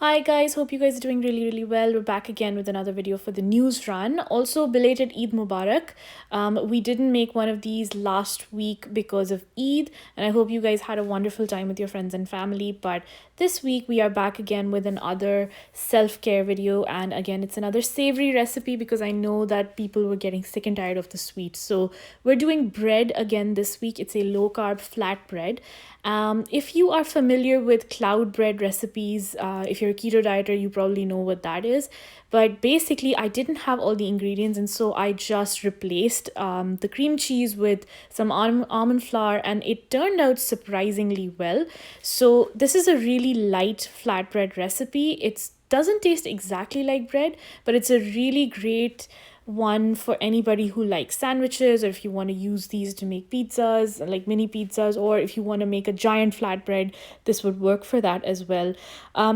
Hi guys, hope you guys are doing really well. We're back again with another video for the Newsrun. Also, belated Eid Mubarak. We didn't make one of these last week because of Eid, and I hope you guys had a wonderful time with your friends and family. But this week we are back again with another self-care video, and again it's another savory recipe because I know that people were getting sick and tired of the sweet. So we're doing bread again this week. It's a low-carb flatbread. If you are familiar with cloud bread recipes, if you're a keto dieter, you probably know what that is. But basically, I didn't have all the ingredients, and so I just replaced the cream cheese with some almond flour, and it turned out surprisingly well. So this is a really light flatbread recipe. It doesn't taste exactly like bread, but it's a really great one for anybody who likes sandwiches, or if you want to use these to make pizzas, like mini pizzas, or if you want to make a giant flatbread, this would work for that as well.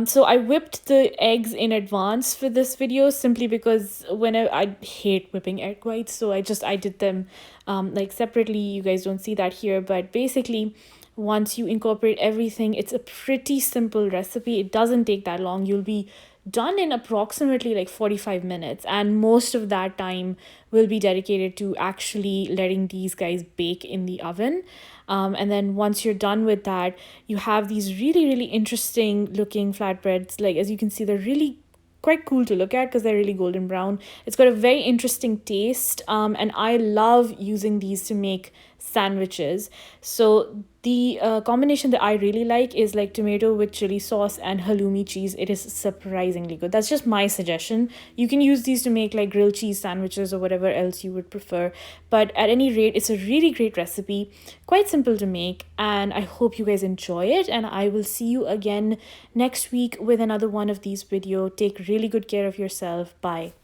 So I whipped the eggs in advance for this video simply because I hate whipping egg whites, so I did them like separately. You guys don't see that here, but basically once you incorporate everything, it's a pretty simple recipe. It doesn't take that long. You'll be done in approximately like 45 minutes, and most of that time will be dedicated to actually letting these guys bake in the oven. And then once you're done with that, you have these really interesting looking flatbreads. Like, as you can see, they're really quite cool to look at because they're really golden brown. It's got a very interesting taste, and I love using these to make sandwiches. So the combination that I really like is like tomato with chili sauce and halloumi cheese. It is surprisingly good. That's just my suggestion. You can use these to make like grilled cheese sandwiches or whatever else you would prefer. But at any rate, it's a really great recipe, quite simple to make, and I hope you guys enjoy it. And I will see you again next week with another one of these videos. Take really good care of yourself. Bye.